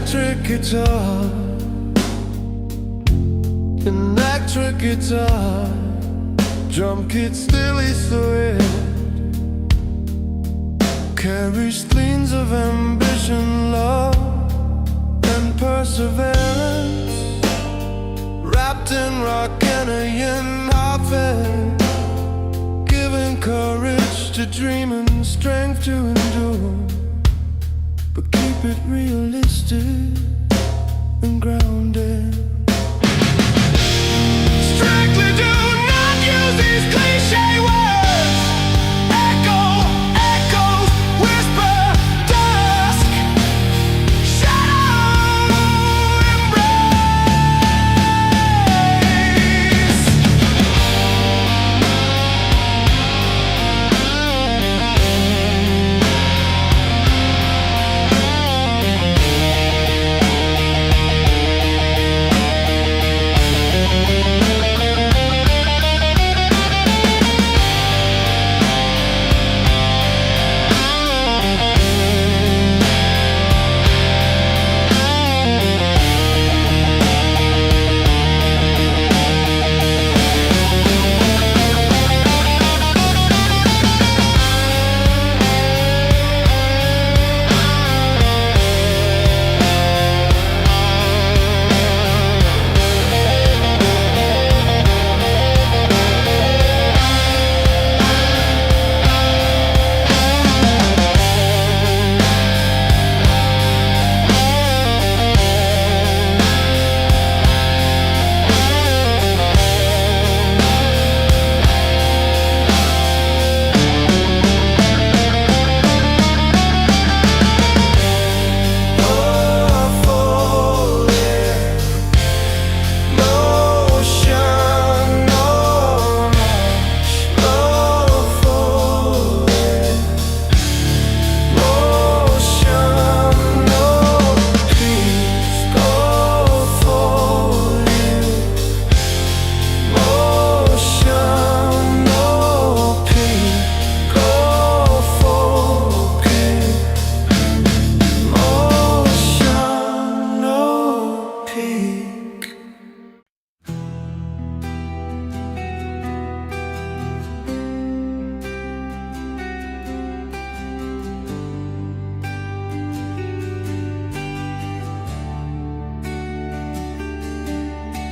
electric guitar, electric guitar, drum kit still is thread, carries themes of ambition, love, and perseverance, wrapped in rock and a yin outfit, giving courage to dream and strength to endure. But keep it realistic and grounded. Strictly do not use these cliche words. Echo, echoes, whisper, dusk, shadow, embrace.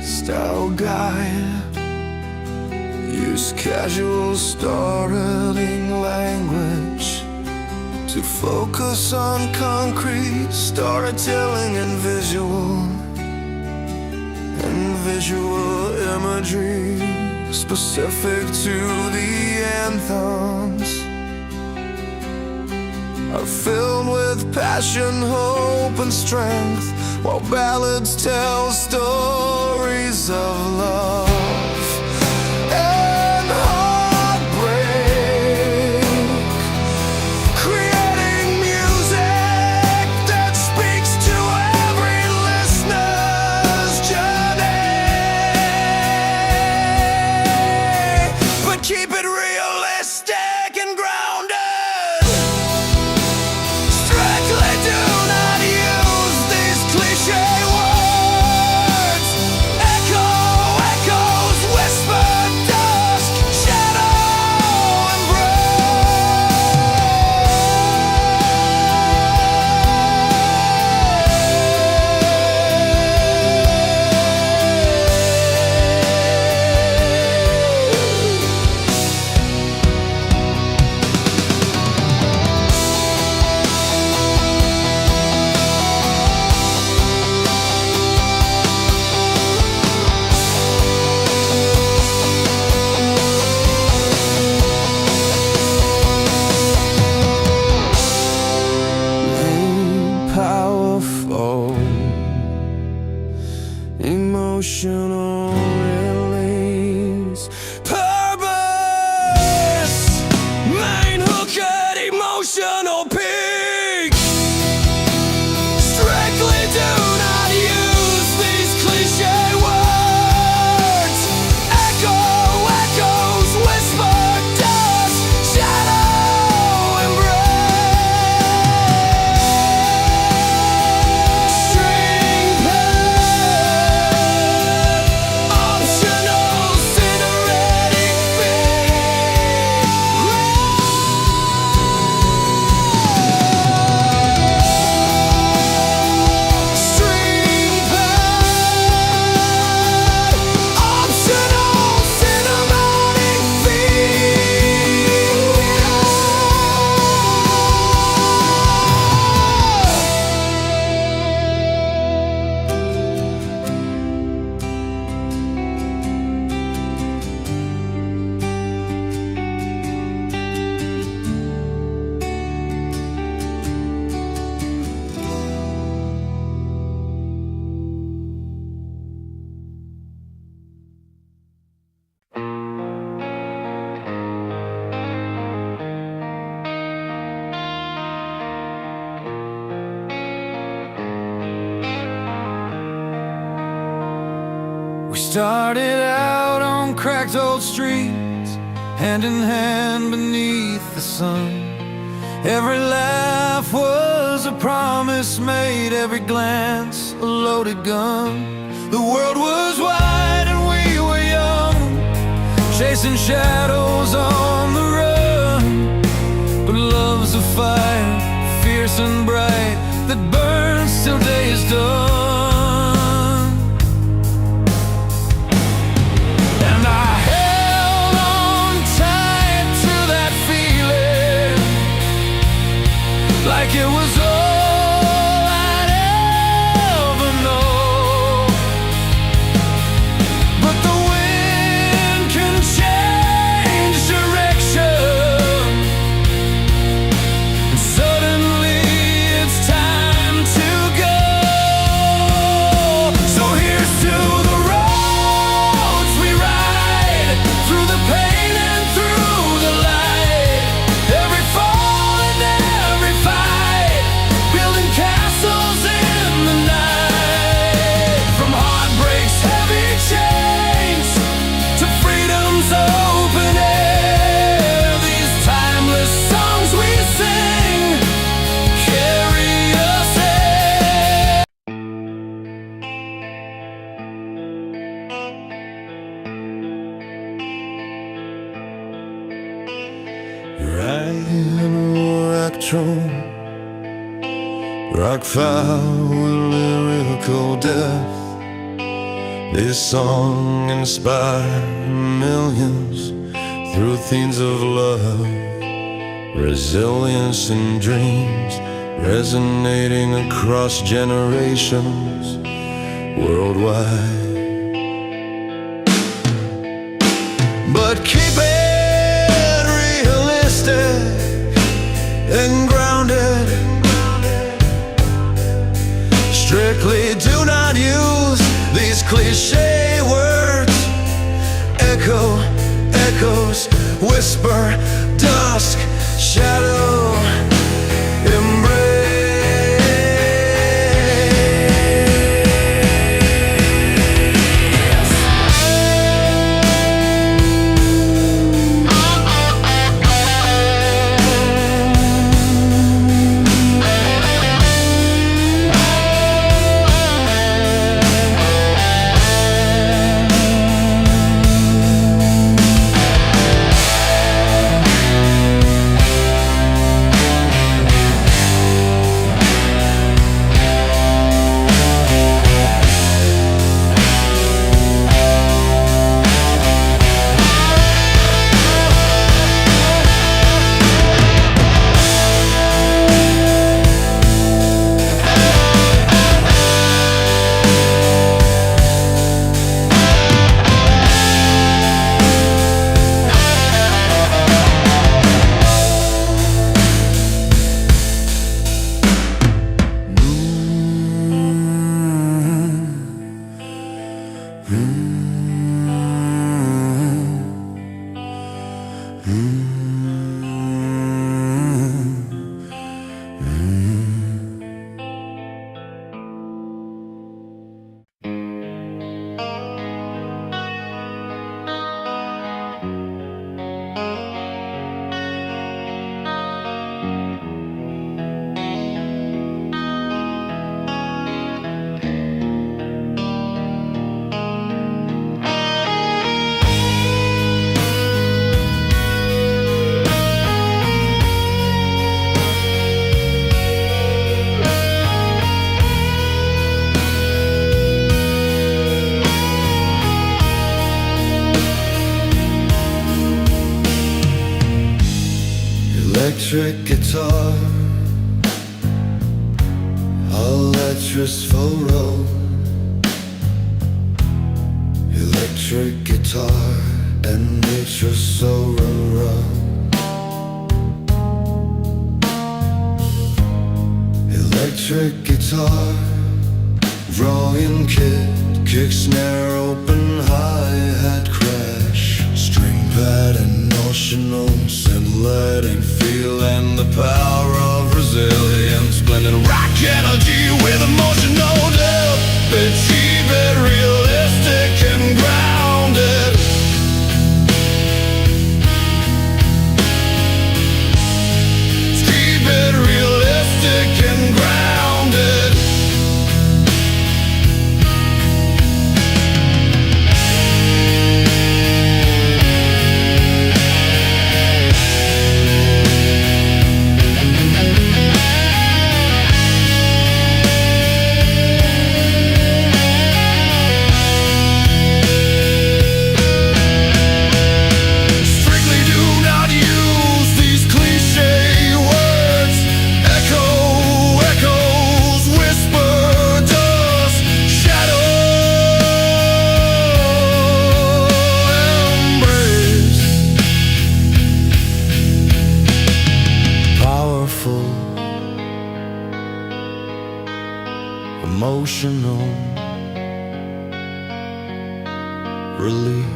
Style guide, use casual storytelling language to focus on concrete storytelling and visual imagery specific to the anthems are filled with passion, hope, and strength, while ballads tell stories of love and heartbreak, creating music that speaks to every listener's journey. But keep it realistic and grounded. Strictly do not use these cliche words. Echo, echo, started out on cracked old streets, hand in hand beneath the sun. Every laugh was a promise made, every glance a loaded gun. The world was wide and we were young, chasing shadows on the run. But love's a fire, fierce and bright, that burns till day is done. And I held on tight to that feeling, like it was all I'd ever know. But the wind can change direction, and suddenly it's time to go. So here's to the roads we ride, through the pain and through the light, every fall and every fight, building castles in the night. From heartbreak's heavy chains to freedom's open air, these timeless songs we sing carry us there. Riding a rock throne, rock foul with lyrical depth. This song inspired millions through themes of love, resilience and dreams, resonating across generations worldwide. But keep it realistic and grounded. Strictly do not use these cliche words. Echo, echoes, whisper, dusk, shadow, embrace. Electric guitar, electric photo. Electric guitar and nature so raw. Electric guitar, drawing kit, kick, snare, open, hi-hat, crash, string pad and notional, scintillating feel and the power of resilience, blending rock energy with emotional depth. But cheap and realistic and emotional release.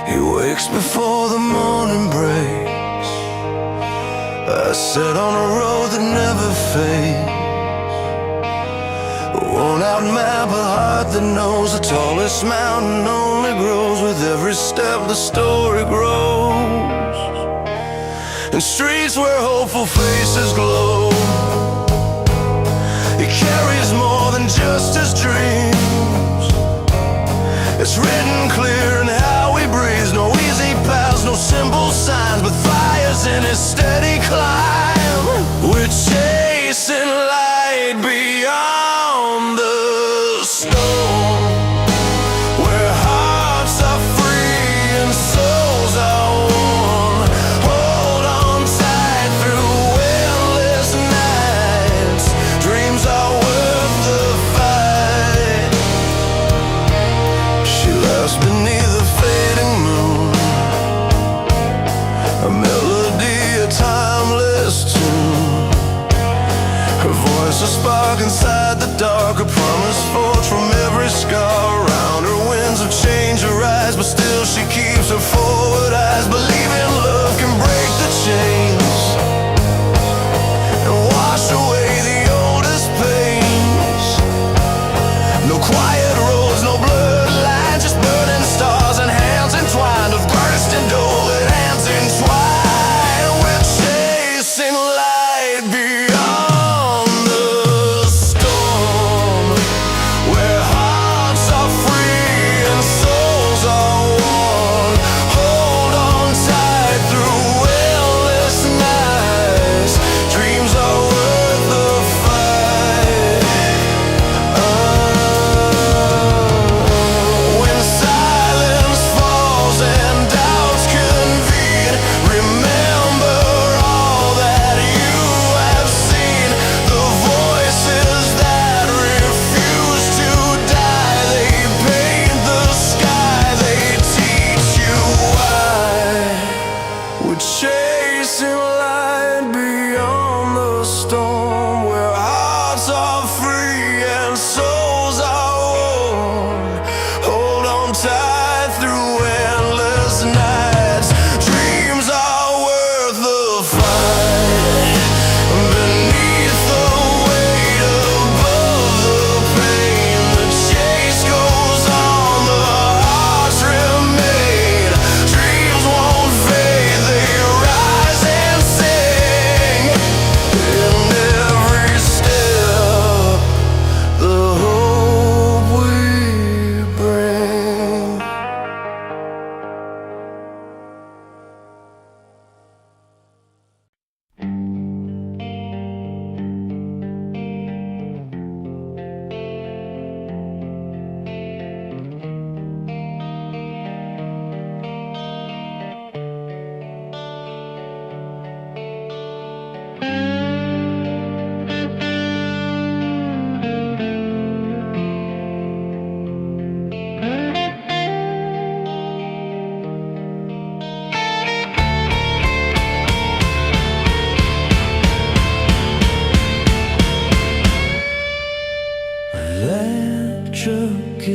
He wakes before the morning breaks. I sit on a road that never fades, a worn-out map, a heart that knows the tallest mountain only grows with every step the story grows. In streets where hopeful faces glow, he carries more than just his dreams. It's written clear in how he breathes. No easy paths, no simple signs, but fires in his steady climb. We're chasing light beyond the storm, where hearts are free and souls are warm. Hold on tight through endless nights. Dreams are worth the fight. She laughs beneath the fading moon, a melody, a timeless tune. Her voice a spark inside the dark, a promise forged from every scar around her. Winds of change arise, but still she keeps her forward eyes, believing love can break the chains and wash away the oldest pains. No quiet roads, no blurred lines, just burning stars and hands entwined, of bursting door with hands entwined. We're chasing light beyond the storm, where hearts are free and souls are warm.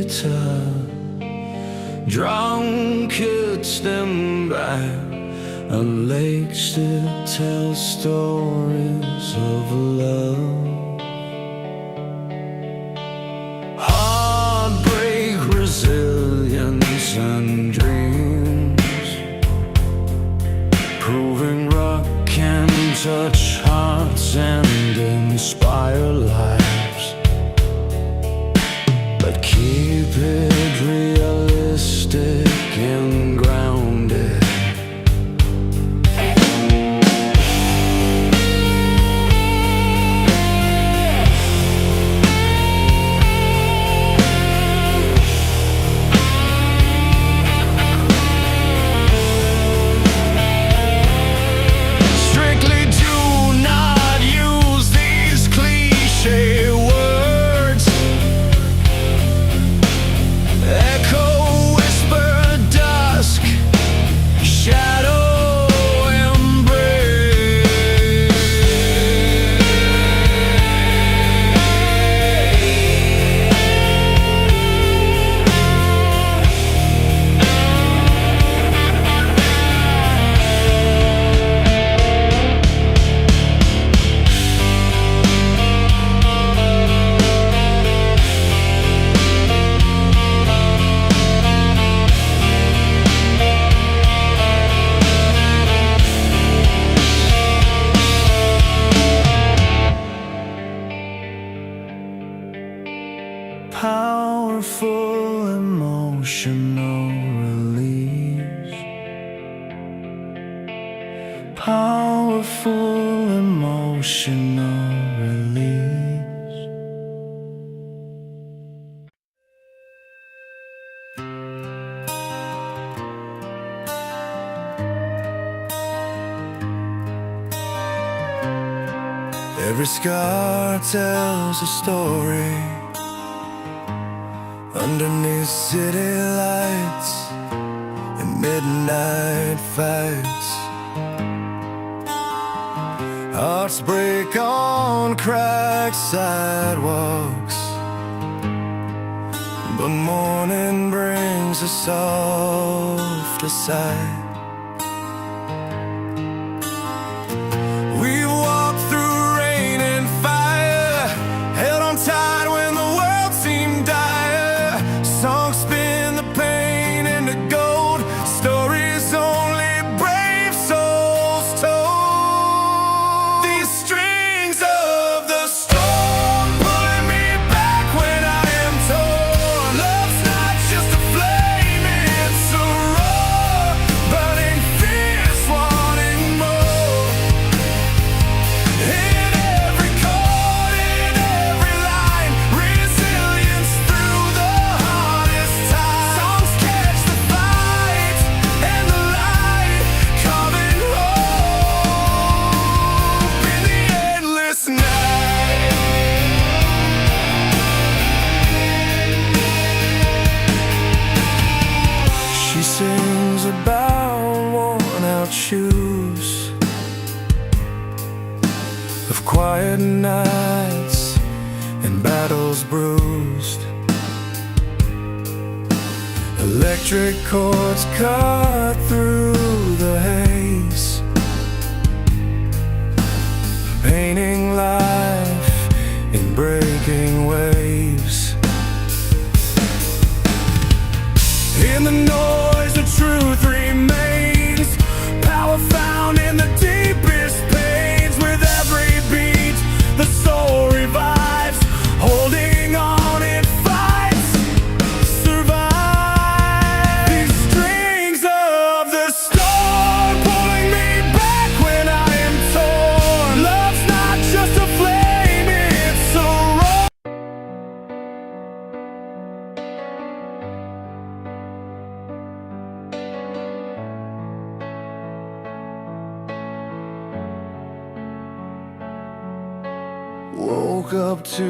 guitar. Drunkards stand by on lakes that tell stories of love. Heartbreak, resilience and dreams, proving rock can touch hearts and inspire lives. But keep it realistic and grounded. Strictly do not use these cliché words. Echo, whisper, dusk, shadow, embrace. Powerful emotional release. Powerful emotional release. Every scar tells a story. Underneath city lights and midnight fights, hearts break on cracked sidewalks, but morning brings a softer sight. We walk through rain and fire, held on tight when the world seemed dire. Songs spin the pain into gold, stories only brave souls told. These strings of the storm pulling me back when I am torn. Love's not just a flame, it's a roar, burning fierce, wanting more. In every chord, in every line, resilience through the hardest times. Songs catch the fight and the light, carving hope in the endless night. She sings about worn-out shoes, of quiet nights and battles bruised. Electric chords cut through the haze, painting life in breaking waves. In the noise, the truth remains. Power found in the deepest pains. With every beat, the soul revives. Holding on, it fights, survives. These strings of the storm pulling me back when I am torn. Love's not just a flame, it's a roar. Woke up to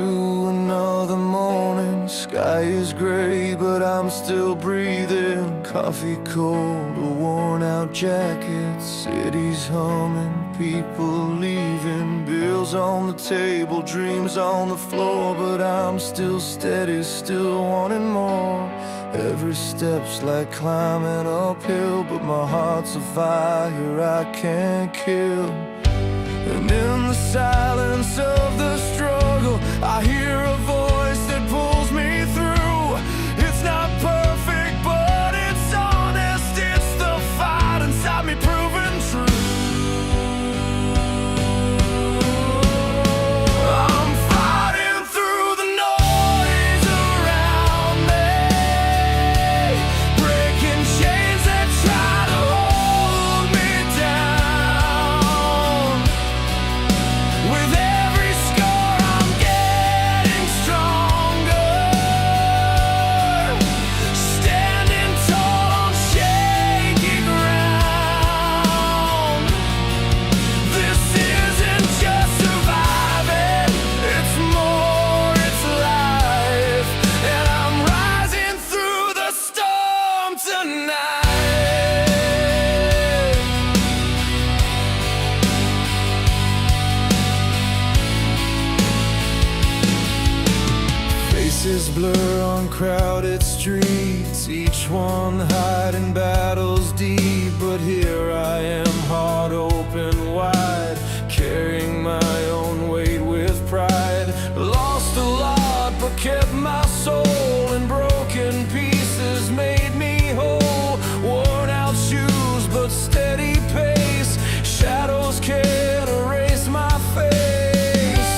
another morning. Sky is gray, but I'm still breathing. Coffee cold, a worn out jacket, cities humming, people leaving, bills on the table, dreams on the floor. But I'm still steady, still wanting more. Every step's like climbing uphill, but my heart's a fire I can't kill. And in the silence of the struggle, I hear a voice that pulls me through. It's not perfect, but it's honest. It's the fight inside me proving true. I'm fighting through the noise around me, breaking chains that try to hold me down. With every scar I'm getting stronger, standing tall on shaky ground. This isn't just surviving, it's more, it's life. And I'm rising through the storm tonight. Faces blur on crowded streets, each one hiding battles deep. But here I am, heart open wide, carrying my own weight with pride. Lost a lot, but kept my soul, and broken pieces made me whole. Worn out shoes, but steady pace, shadows can't erase my face.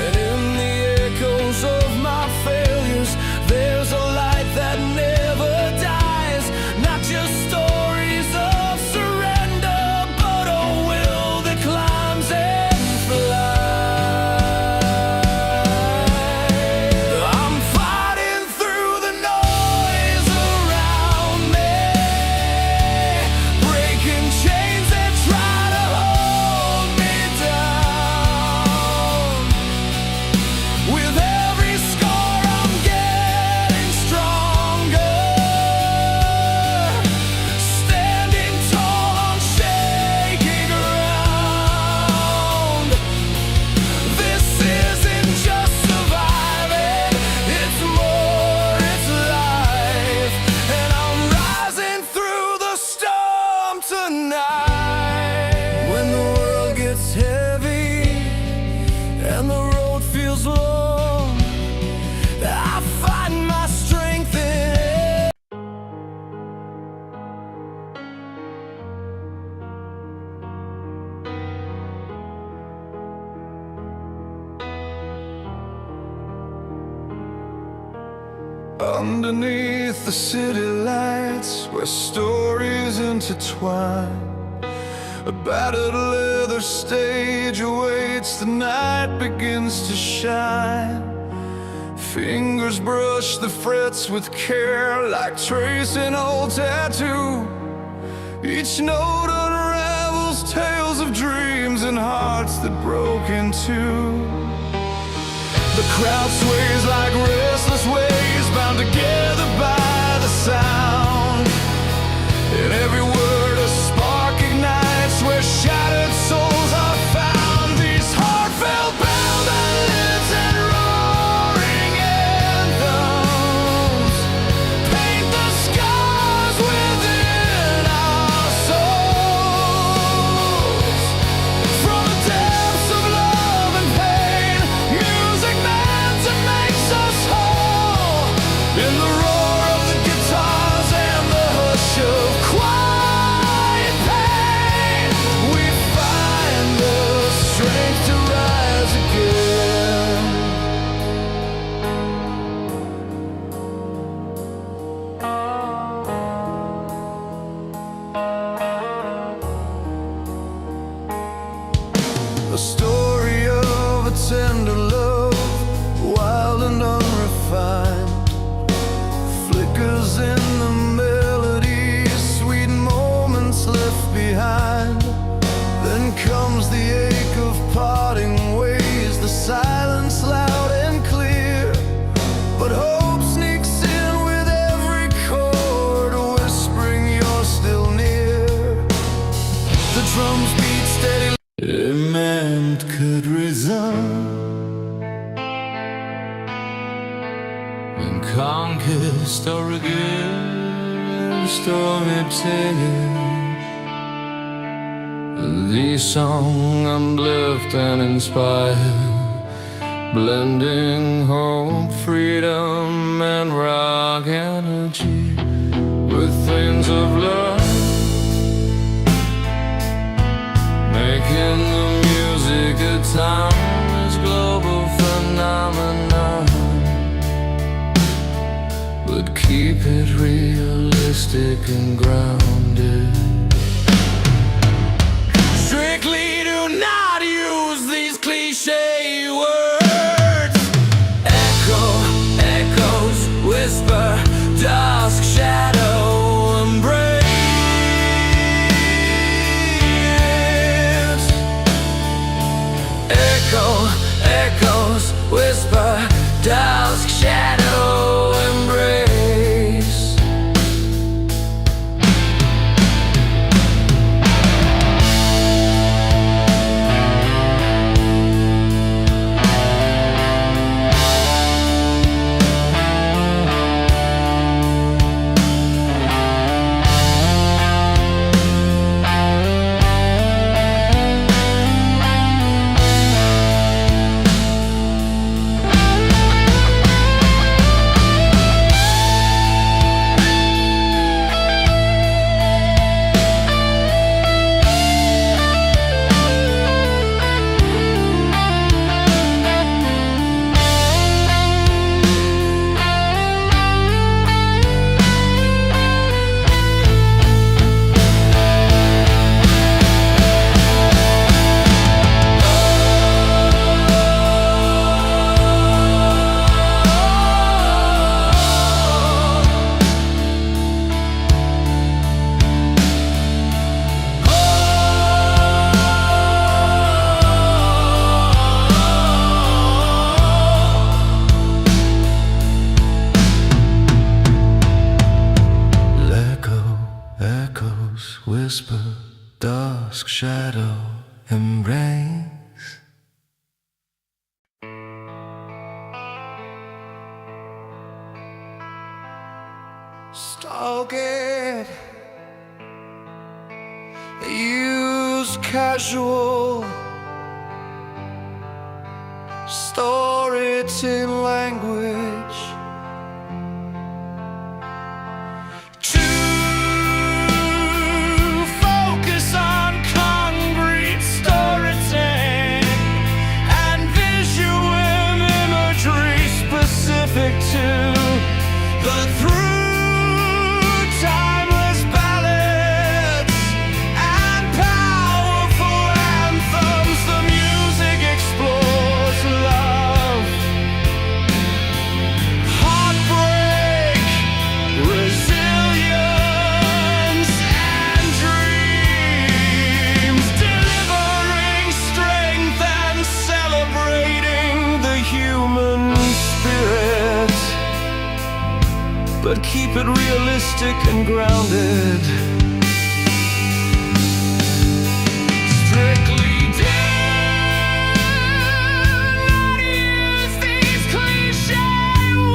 And in the echoes of my failures, there's a light that never dies. Not just stories of surrender, but a will that climbs and flies. I'm fighting through the noise around me, breaking chains that try to hold me down. With every scar I'm getting stronger, standing tall on shaky ground. This isn't just surviving, it's more, it's life. And I'm rising through the storm tonight. When the world gets heavy and the road feels long, I find my strength in underneath the city lights, where stories intertwine. A battered leather stage awaits, the night begins to shine. Fingers brush the frets with care, like tracing old tattoo. Each note unravels tales of dreams and hearts that broke in two. The crowd sways like restless waves, bound together by the sound. In every word a spark ignites, where shattered souls are found. These heartfelt ballads and roaring anthems paint the scars within our souls. From the depths of love and pain, music meant to make us whole. In the roar of the guitars and the hush of quiet pain, we find the strength to rise again. A story of a tender love, wild and unrefined, flickers in the melody, sweet moments left behind. Then comes the ache of parting ways, the silence loud and clear. But hope sneaks in with every chord, a whisper storytelling. These songs uplift and inspire, blending hope, freedom, and rock energy with things of love, making the music a timeless global phenomenon. But keep it realistic and grounded. Strictly do not use these cliche words. Echo, echoes, whisper, dusk, shadow, embrace. Echo, echoes, whisper, dusk, shadow, embrace. Whisper, dusk, shadow, embrace. Stalk it, use casual storytelling language. To the through timeless ballads and powerful anthems, the music explores love, heartbreak, resilience, and dreams, delivering strength and celebrating the human spirit. But keep it realistic and grounded. Strictly do not use these cliche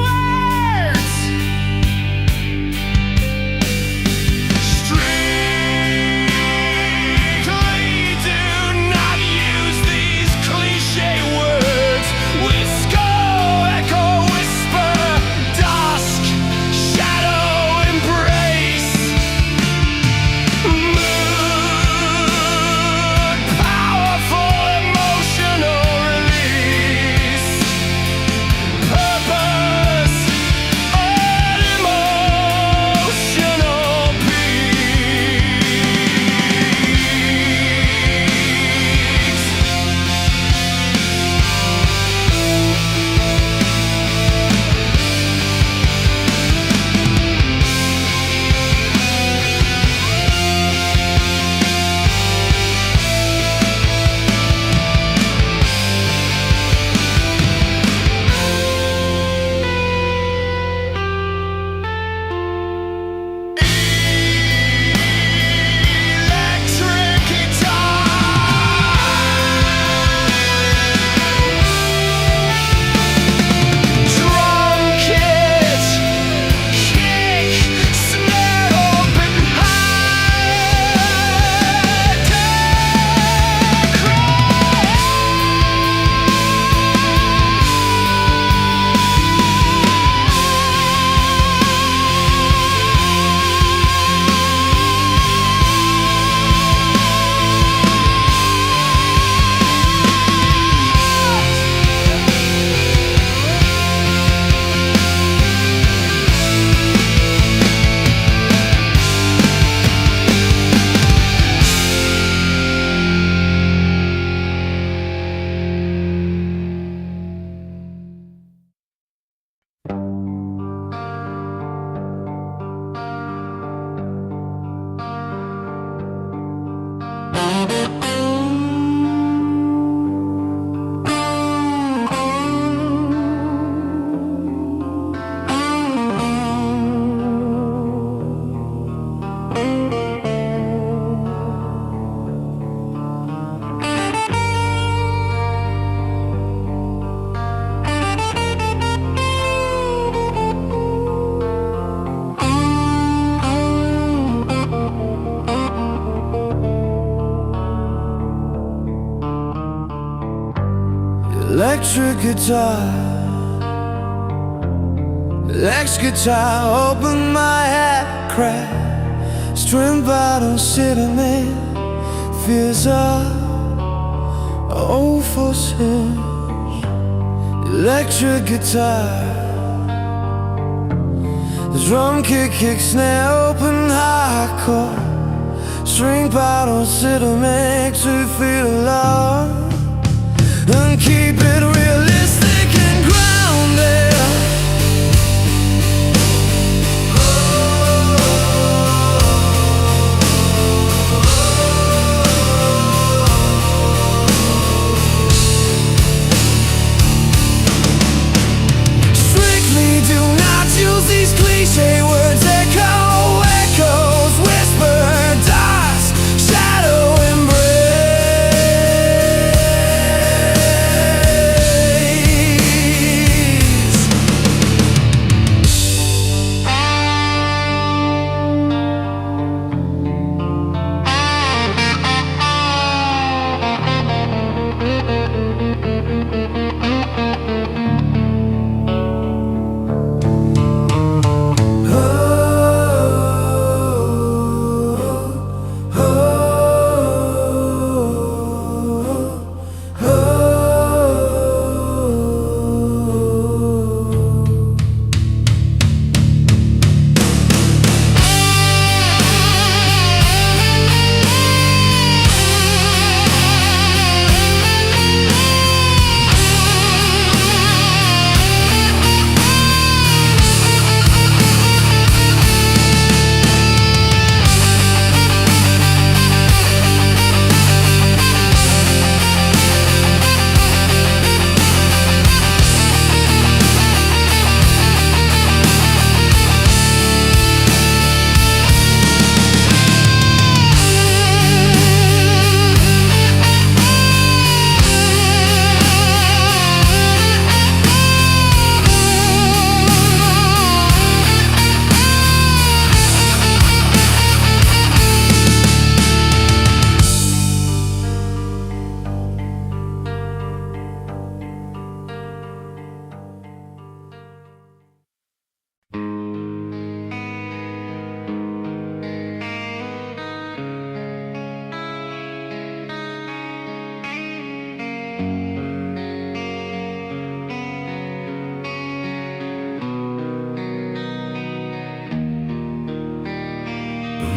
words. Strictly do not use these cliche words. Whisper, echo, whisper, dusk, shadow, embrace. Mood, electric guitar. Electric guitar, open my hat crack. String bottle sitting there, fears are old folks' hymns. Electric guitar, the drum kick, kick, snare, open hardcore. String bottle sitting makes me feel alive. And keep it realistic and grounded. Strictly do not use these cliche words. Echo, echoes, whisper, dust, shadow,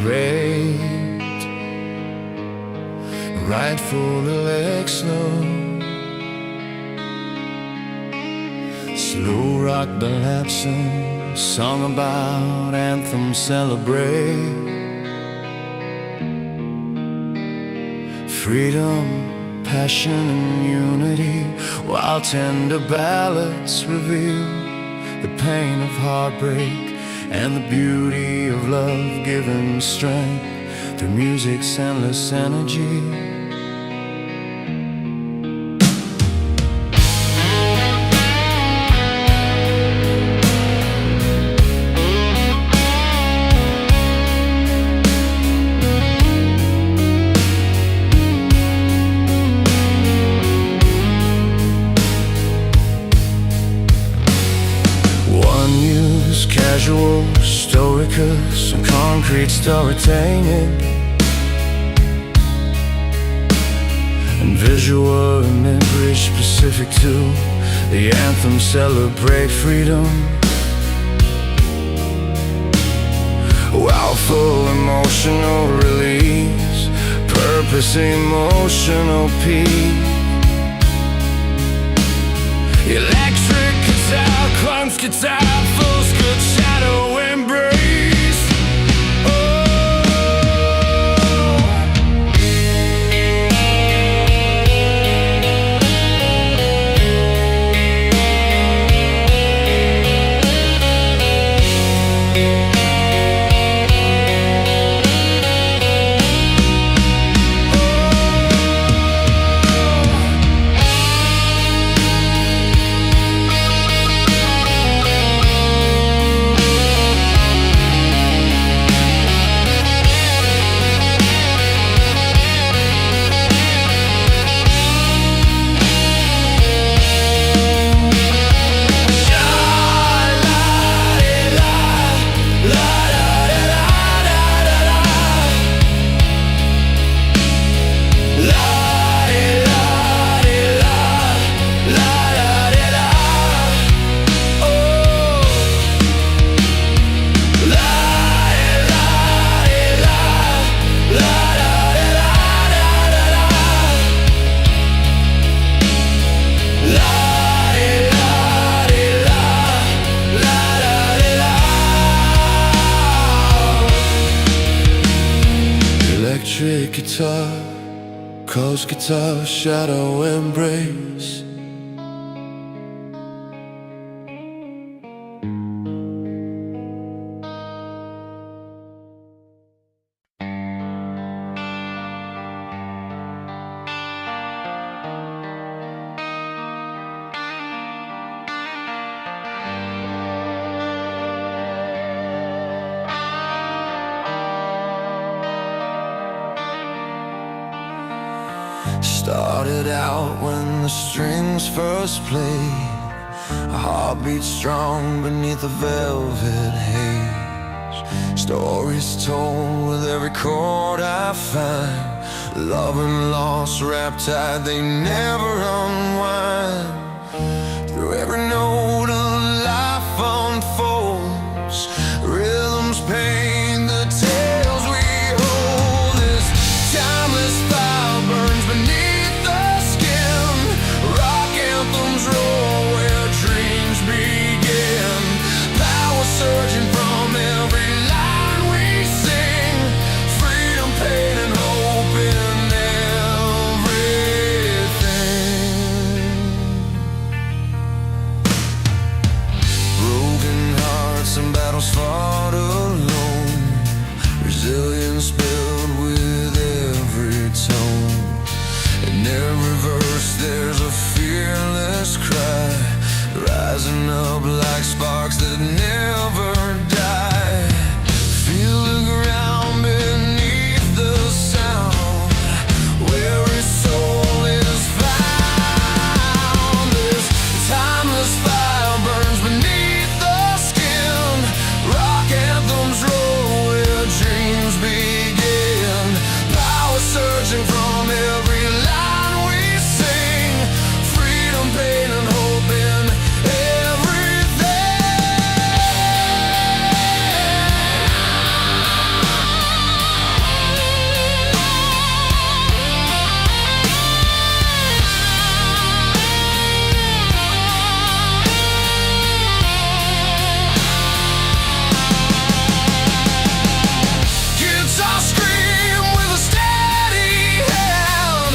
Raped, rightful election, slow rock ballapsing, song about anthem celebrate. Freedom, passion and unity, while tender ballads reveal the pain of heartbreak and the beauty of love given strength through music's endless energy. Casual, stoicus, and concrete storytelling, and visual imagery specific to the anthem celebrate freedom. While full emotional release, purpose, emotional peace. Electric guitar, crunch guitar, full good shadow embrace. electric guitar, coast guitar, shadow embrace. Started out when the strings first played, a heartbeat strong beneath the velvet haze. Stories told with every chord I find, love and loss wrapped tight, they never unwind. Through every note of life unfolds, rhythms paint the tales we hold. This timeless fire burns beneath the skin, rock anthems roar where dreams begin. Power surging from every line we sing, freedom, pain and hope in everything. Broken hearts and battles fought alone, resilience built with every tone. In every verse there's a fearless cry, rising up like sparks that never die. Feel the ground beneath the sound, where every soul is found. This timeless fire burns beneath the skin, rock anthems roar where dreams begin. Power surging from every line we sing, freedom, pain and hope in guitar scream with a steady hand,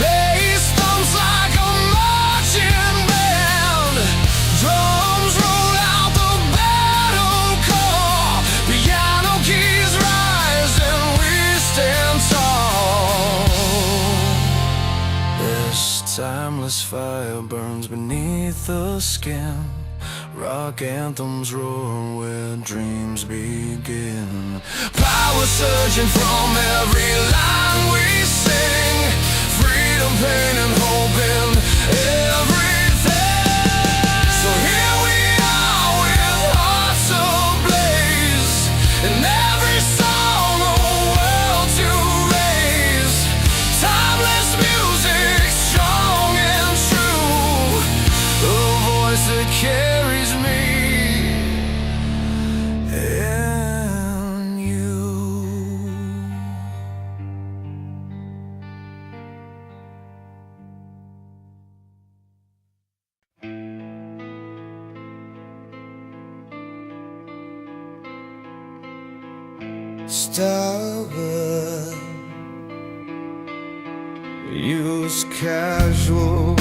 bass thumps like a marching band, drums roll out the battle call, piano keys rise and we stand tall. This timeless fire burns beneath the skin, rock anthems roar where dreams begin. Power surging from every line we sing, freedom, pain and hope in everything. So here we are with hearts ablaze, in every song a world to raise. Timeless music, strong and true, a voice that carries me and you. Stubborn, use casual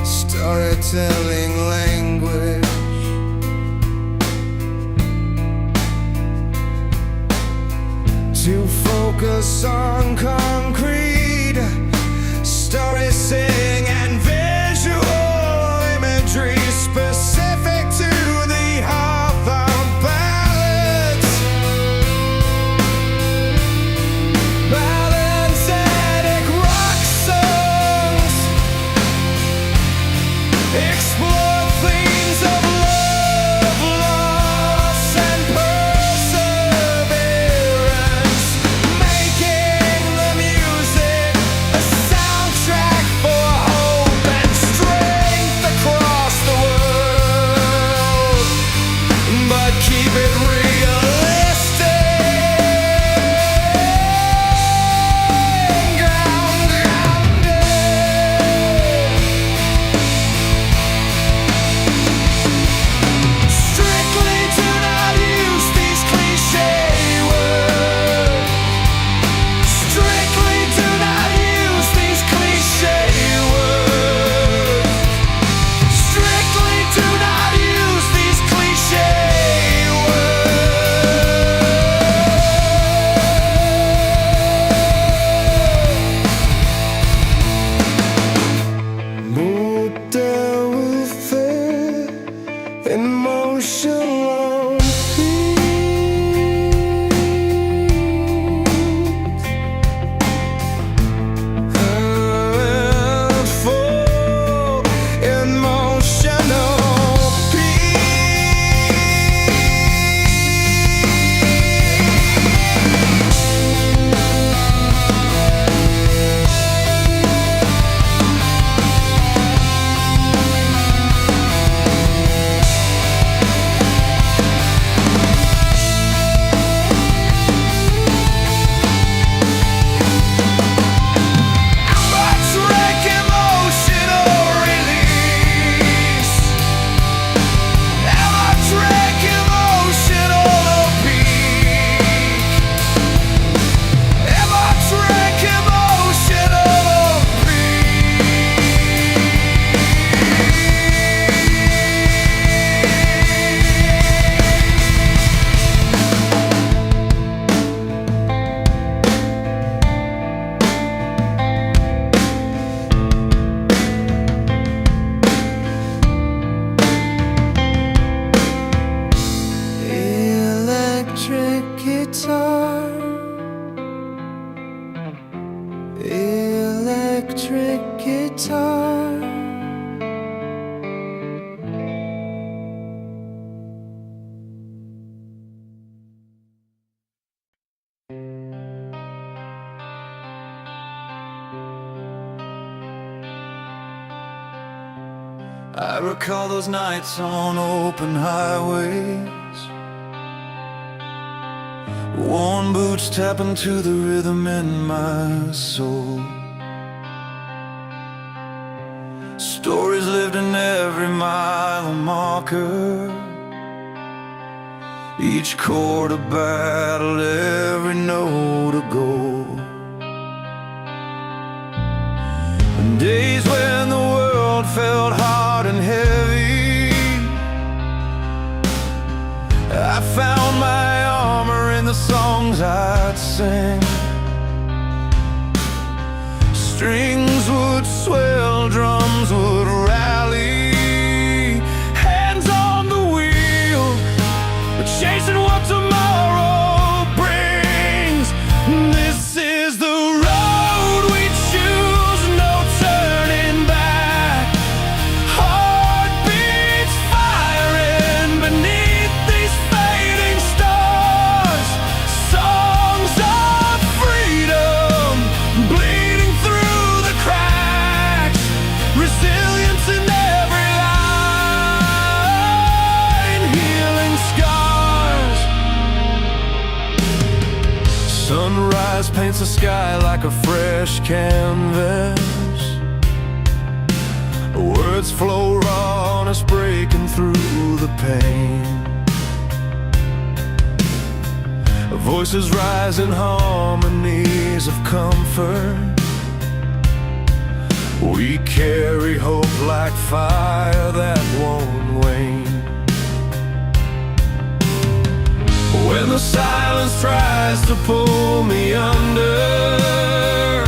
storytelling language, to focus on concrete story, sing and visual imagery specific to the Hawthorne ballads. Balladstic rock songs explore themes of love, loss and perseverance, making the music guitar, electric guitar. I recall those nights on open highways, worn boots tapping to the rhythm in my soul. Stories lived in every mile marker, each chord a battle, every note a goal. And days when the world felt hard and heavy, I found my armor in the songs I'd sing. Strings would swell, drums would rally, hands on the wheel, chasing what tomorrow brings. This is the road we choose, no turning back. Heartbeats firing beneath these fading stars, songs of freedom bleeding through the cracks, resilience in every line, healing scars. Sunrise paints the sky like a fresh canvas, words flow raw, honest, breaking through the pain. Voices rise in harmonies of comfort. We carry hope like fire that won't wane. When the silence tries to pull me under,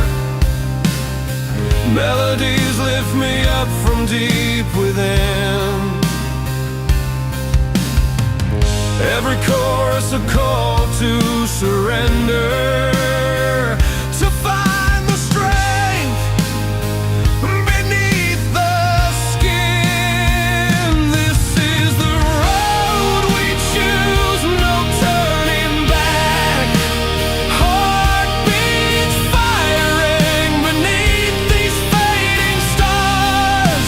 melodies lift me up from deep within. Every chorus a call to surrender, to find the strength beneath the skin. This is the road we choose, no turning back. Heartbeats firing beneath these fading stars,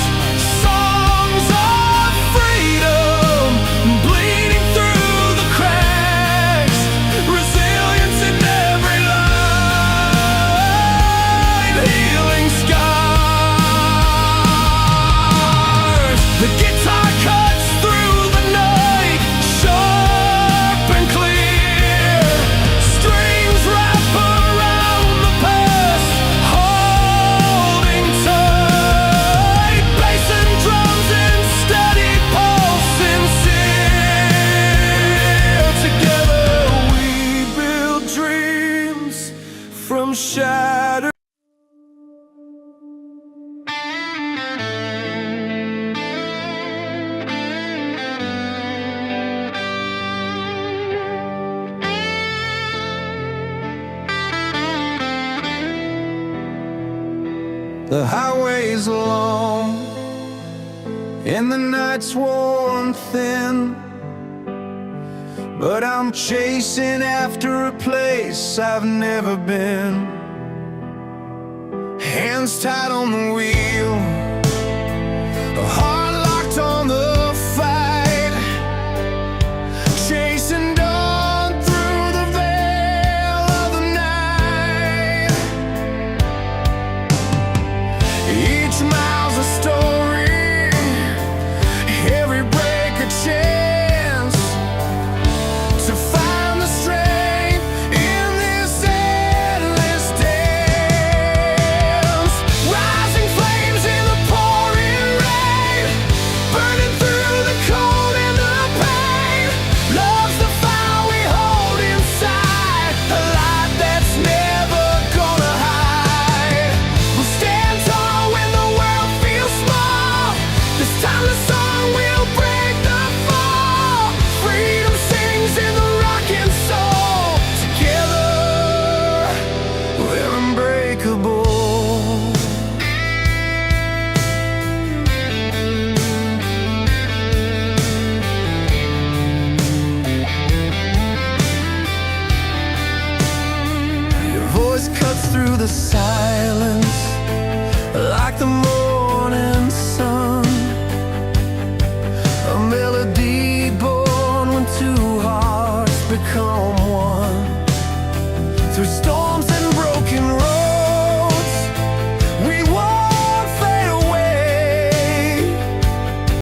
songs of freedom bleeding through the cracks, resilience in every line, healing scars. The guitar cuts through the night, sharp and clear. Strings wrap around the past, holding tight. Bass and drums in steady pulse, sincere. Together we build dreams from shattered. The highway's long and the night's worn thin, but I'm chasing after a place I've never been. Hands tied on the wheel, a heart locked on the fight, chasing dawn through the veil of the night. Each mile's a story, every break a chance to find the strength in this endless dance. Rising flames in the pouring rain, the silence, like the morning sun. A melody born when two hearts become one. Through storms